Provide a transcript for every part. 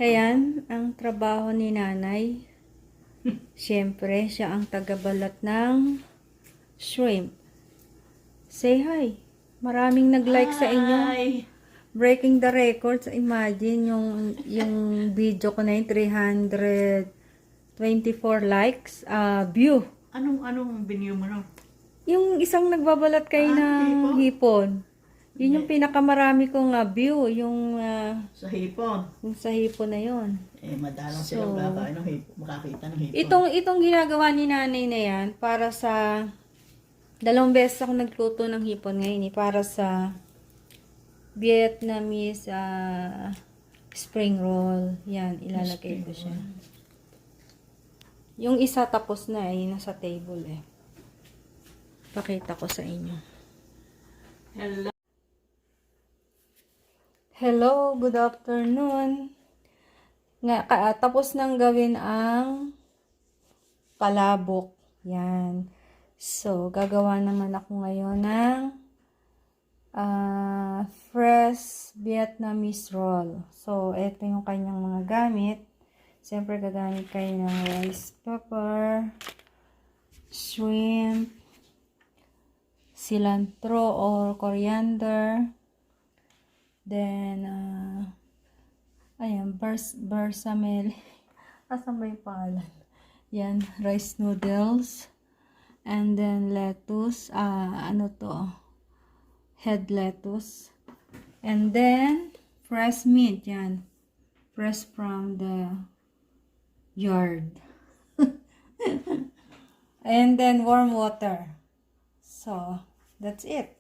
Ayan, ang trabaho ni nanay. Siyempre, siya ang tagabalat ng shrimp. Say hi. Maraming nag-like sa inyo. Hi! Breaking the records. Imagine yung video ko na yun, 324 likes. View. Anong binyo mo no? Yung isang nagbabalat kayo ng hipon. Yun yung pinakamarami kong view. Yung Sa hipon. sa hipon na yun. Madalang silang babae ng hipon. Makakita ng hipon. Itong ginagawa ni nanay na yan, para sa, 2 beses ako nagluto ng hipon ngayon para sa Vietnamese spring roll. Yan, ilalagay ko siya. Yung isa tapos na nasa table Pakita ko sa inyo. Hello. Hello, good afternoon. Tapos nang gawin ang palabok. Yan. So, gagawa naman ako ngayon ng fresh Vietnamese roll. So, ito yung kanyang mga gamit. Siyempre, gagamit kayo ng rice paper, shrimp, cilantro or coriander, then, ayan, bersamel. Asan ba yung pangalan? Yan, rice noodles. And then, lettuce. Head lettuce. And then, fresh meat. Yan. Fresh from the yard. And then, warm water. So, that's it.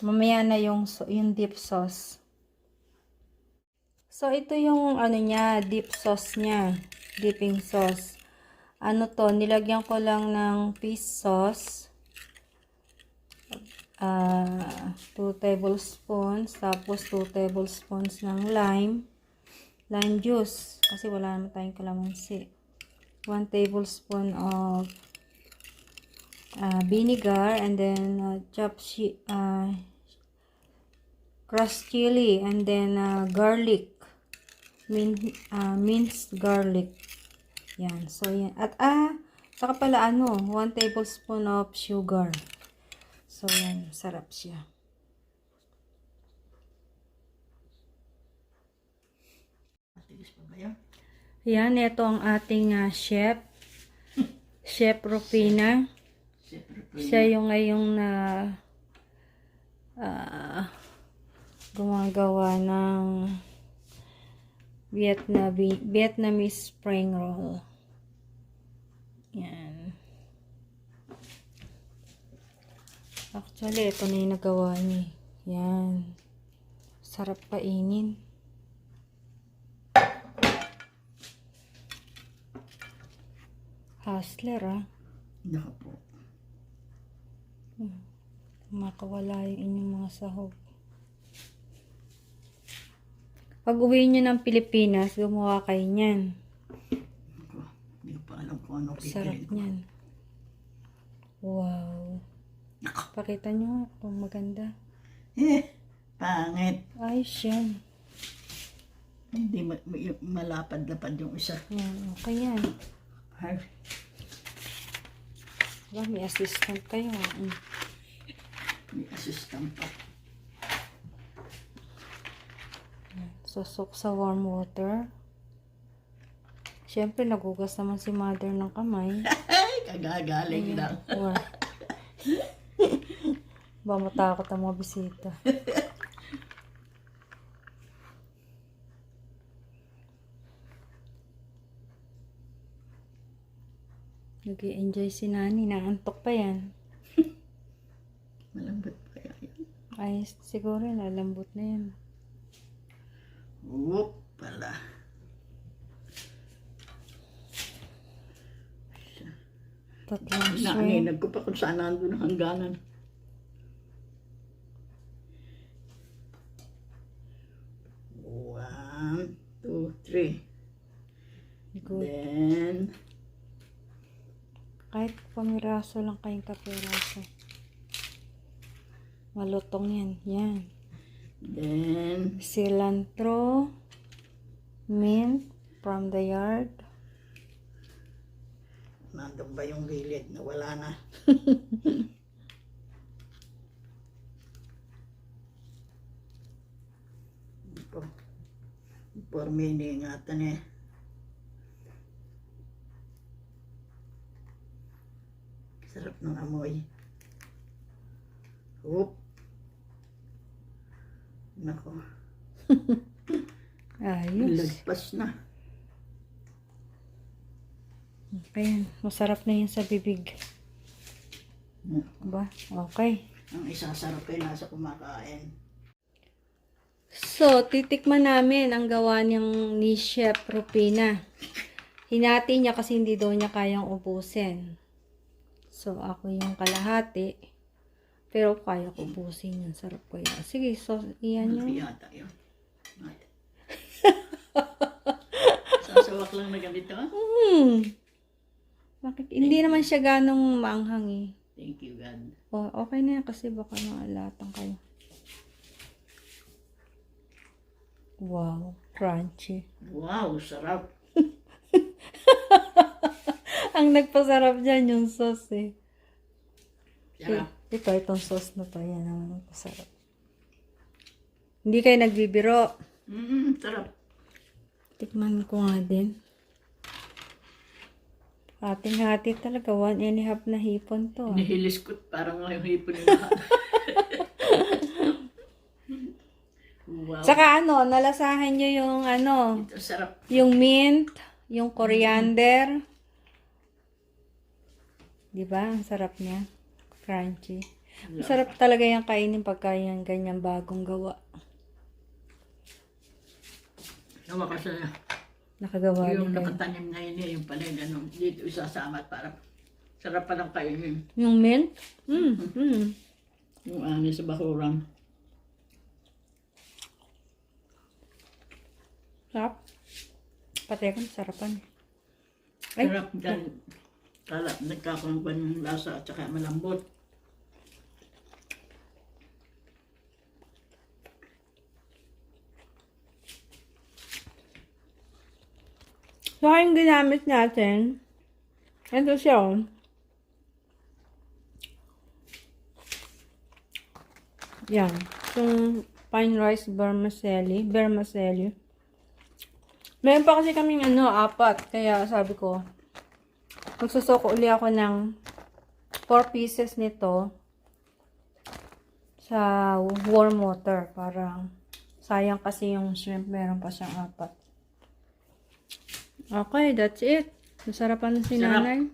Mamaya na yung dip sauce. So, ito yung niya, dip sauce niya. Dipping sauce. Nilagyan ko lang ng fish sauce. 2 tablespoons. Tapos, 2 tablespoons ng lime juice. Kasi wala naman tayong kalamansi. 1 tablespoon of vinegar, and then crushed chili, and then garlic, minced garlic. Yan. So, yan. At saka pala 1 tablespoon of sugar. So, yan. Sarap siya. Yan. Ito ang ating chef. Chef Rufina. Siya yung ngayong gumagawa ng Vietnamese spring roll. Yan. Actually, ito na yung nagawa niya. Yan. Sarap kainin. Hustler, Naka po. Makawala yung inyong mga sahog. Pag uwi nyo ng Pilipinas, gumawa kayo niyan. Hindi ko pa alam kung ano Sarap niyan. Wow. Pakita nyo kung maganda. Pangit. Ayos yan. Hindi malapad-lapad yung isa. Yan, okay yan. May assistant kayo. May assistant pa. Susok sa warm water. Siyempre, nagugas naman si mother ng kamay. Kagagaling lang. Ba matakot ang mga bisita. Nag-i-enjoy si Nani. Naantok pa yan. Malambot pa kaya yan. Ay, siguro nalambot na yan. Whoop pala. Tatlong Naaninag ko pa kung saan nandun ang hangganan. One, two, three. Good. Then, Kahit pamiraso lang kayong kapiraso. Malutong yan. Yan. then, Cilantro, mint from the yard. Nandun ba yung gilid na wala na? Por mini ingatan eh. Sarap ng amoy. Oop. Nako. Ayos. Lagpas na. Okay, masarap na yun sa bibig. Ba? Okay. Ang isasarap ay nasa kumakain. So, titikman namin ang gawa ni Chef Rufina. Hinati niya kasi hindi daw niya kayang ubusin. So, ako yung kalahati. Pero kaya ko ubusin yun. Sarap ko yan. Sige, so, iyan Ano yun. yata yun? Sasawak lang na ganito. Bakit? Hindi naman siya ganong maanghang eh. Thank you, God. Oh, okay na yan kasi baka maalatang kayo. Wow, crunchy. Wow, sarap. Ang nagpasarap dyan yung sauce eh. Sarap. Itong sauce na to. Yan ang nagpasarap. Hindi kayo nagbibiro. Sarap. Tikman ko nga din. Hating-hati talaga. 1.5 na hipon to. Nihilis ko parang yung hipon nila. Wow. Saka nalasahan nyo yung Ito sarap. yung mint, yung coriander. Diba? Ang sarap niya. Crunchy. Masarap talaga yung kainin pagka yung ganyan bagong gawa. Nawa kasi Nakagawa yung din kayo. nakatanim na yun yung pala ganun. Dito isasama para sarap pa lang kainin. Yung mint? Yung ani sa bakuran. Sarap. Pati ako sarapan. Ay, Sarap dyan. Nagkakaroon pa ng lasa at saka malambot. so yung ginamit natin, ito siya oh. Yan. Yung fine rice vermicelli. Meron pa kasi kaming 4. Kaya sabi ko, magsusoko uli ako ng 4 pieces nito sa warm water. Parang sayang kasi yung shrimp. Meron pa siyang 4. Okay, that's it. Nasarapan na si Sarap. nanay.